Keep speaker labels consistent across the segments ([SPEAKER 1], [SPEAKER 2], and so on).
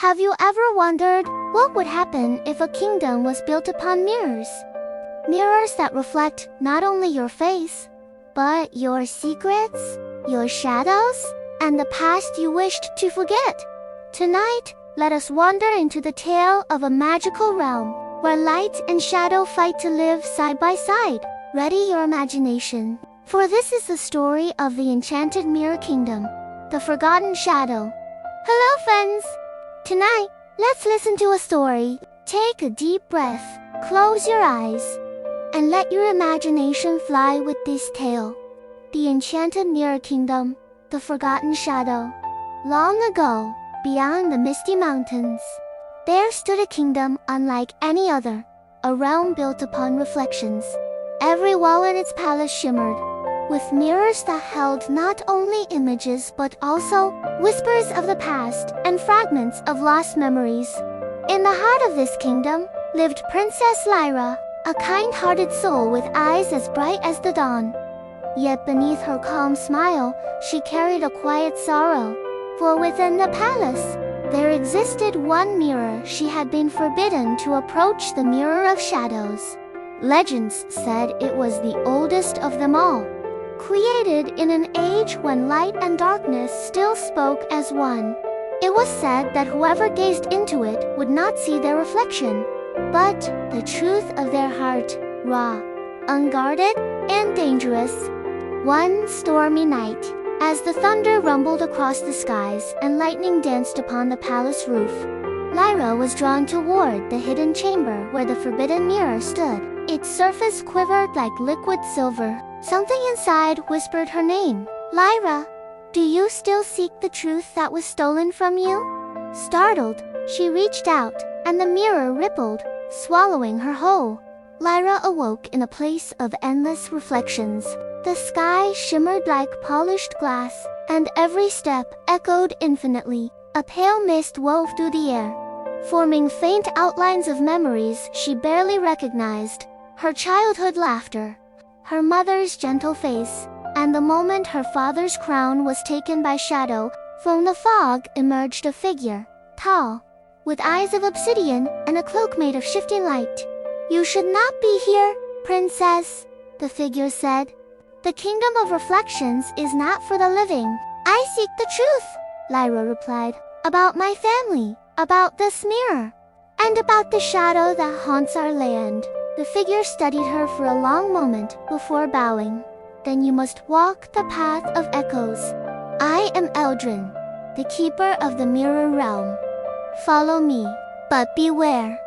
[SPEAKER 1] Have you ever wondered what would happen if a kingdom was built upon mirrors? Mirrors that reflect not only your face, but your secrets, your shadows, and the past you wished to forget. Tonight, let us wander into the tale of a magical realm, where light and shadow fight to live side by side. Ready your imagination, for this is the story of the Enchanted Mirror Kingdom, the Forgotten Shadow. Hello friends! Tonight, let's listen to a story. Take a deep breath, close your eyes, and let your imagination fly with this tale. The Enchanted Mirror Kingdom, the Forgotten Shadow. Long ago, beyond the misty mountains, there stood a kingdom unlike any other, a realm built upon reflections. Every wall in its palace shimmered, with mirrors that held not only images but also whispers of the past and fragments of lost memories. In the heart of this kingdom lived Princess Lyra, a kind-hearted soul with eyes as bright as the dawn. Yet beneath her calm smile, she carried a quiet sorrow, for within the palace, there existed one mirror she had been forbidden to approach, the Mirror of Shadows. Legends said it was the oldest of them all, created in an age when light and darkness still spoke as one. It was said that whoever gazed into it would not see their reflection, but the truth of their heart, raw, unguarded, and dangerous. One stormy night, as the thunder rumbled across the skies and lightning danced upon the palace roof, Lyra was drawn toward the hidden chamber where the forbidden mirror stood. Its surface quivered like liquid silver. Something inside whispered her name. Lyra, do you still seek the truth that was stolen from you? Startled, she reached out, and the mirror rippled, swallowing her whole. Lyra awoke in a place of endless reflections. The sky shimmered like polished glass, and every step echoed infinitely. A pale mist wove through the air, forming faint outlines of memories she barely recognized. Her childhood laughter, her mother's gentle face, and the moment her father's crown was taken by shadow. From the fog emerged a figure, tall, with eyes of obsidian and a cloak made of shifting light. You should not be here, princess, the figure said. The kingdom of reflections is not for the living. I seek the truth, Lyra replied, about my family, about this mirror, and about the shadow that haunts our land. The figure studied her for a long moment before bowing. Then you must walk the path of echoes. I am Eldrin, the keeper of the mirror realm. Follow me, but beware.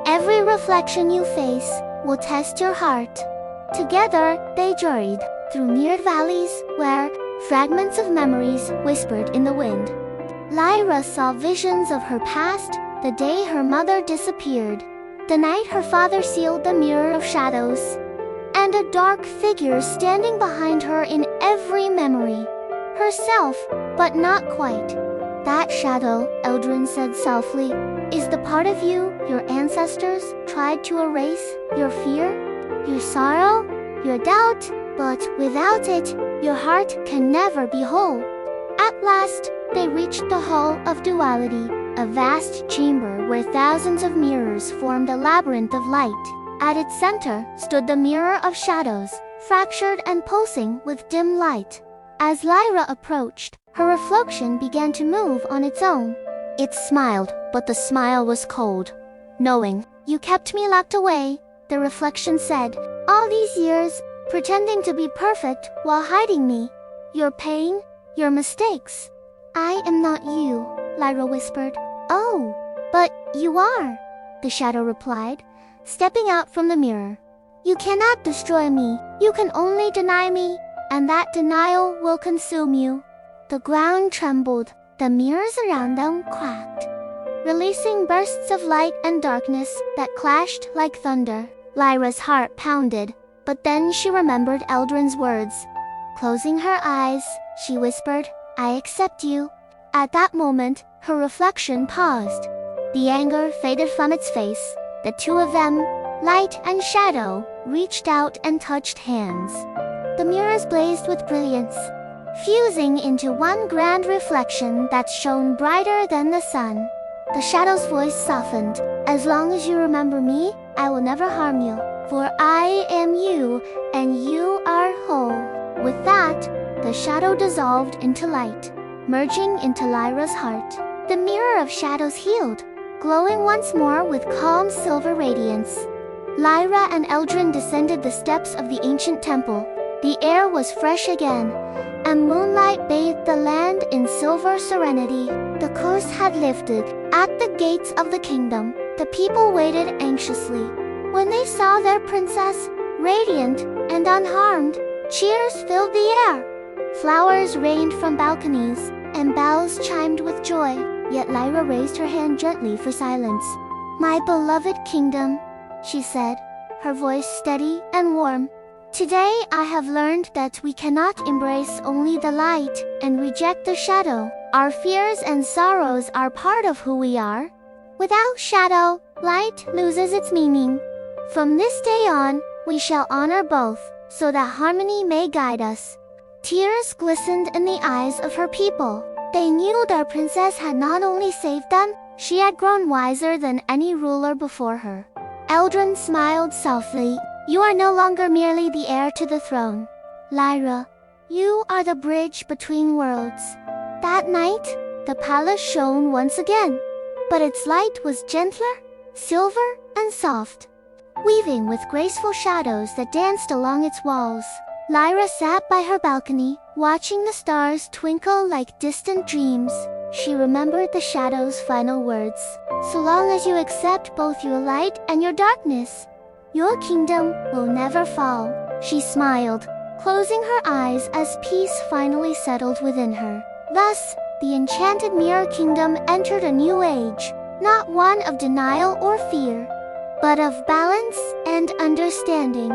[SPEAKER 1] Every reflection you face will test your heart. Together, they journeyed through mirrored valleys where fragments of memories whispered in the wind. Lyra saw visions of her past, the day her mother disappeared, the night her father sealed the Mirror of Shadows, and a dark figure standing behind her in every memory. Herself, but not quite. That shadow, Eldrin said softly, is the part of you your ancestors tried to erase, your fear, your sorrow, your doubt, but without it, your heart can never be whole. At last, they reached the Hall of Duality, a vast chamber where thousands of mirrors formed a labyrinth of light. At its center stood the Mirror of Shadows, fractured and pulsing with dim light. As Lyra approached, her reflection began to move on its own. It smiled, but the smile was cold. Knowing, you kept me locked away, the reflection said, all these years, pretending to be perfect while hiding me. Your pain, your mistakes. I am not you, Lyra whispered. Oh, but you are, the shadow replied, stepping out from the mirror. You cannot destroy me, you can only deny me, and that denial will consume you. The ground trembled, the mirrors around them cracked, releasing bursts of light and darkness that clashed like thunder. Lyra's heart pounded, but then she remembered Eldrin's words. Closing her eyes, she whispered, I accept you. At that moment, her reflection paused. The anger faded from its face. The two of them, light and shadow, reached out and touched hands. The mirrors blazed with brilliance, fusing into one grand reflection that shone brighter than the sun. The shadow's voice softened. As long as you remember me, I will never harm you. For I am you, and you are whole. With that, the shadow dissolved into light, merging into Lyra's heart. The mirror of shadows healed, glowing once more with calm silver radiance. Lyra and Eldrin descended the steps of the ancient temple. The air was fresh again, and moonlight bathed the land in silver serenity. The curse had lifted. At the gates of the kingdom, the people waited anxiously. When they saw their princess, radiant and unharmed, cheers filled the air. Flowers rained from balconies, and bells chimed with joy. Yet Lyra raised her hand gently for silence. "My beloved kingdom," she said, her voice steady and warm. "Today I have learned that we cannot embrace only the light and reject the shadow. Our fears and sorrows are part of who we are. Without shadow, light loses its meaning. From this day on, we shall honor both, so that harmony may guide us." Tears glistened in the eyes of her people. They knew their princess had not only saved them, she had grown wiser than any ruler before her. Eldrin smiled softly. "You are no longer merely the heir to the throne. Lyra, you are the bridge between worlds." That night, the palace shone once again, but its light was gentler, silver, and soft, weaving with graceful shadows that danced along its walls. Lyra sat by her balcony, watching the stars twinkle like distant dreams. She remembered the shadow's final words. "So long as you accept both your light and your darkness, your kingdom will never fall." She smiled, closing her eyes as peace finally settled within her. Thus, the Enchanted Mirror Kingdom entered a new age, not one of denial or fear, but of balance and understanding.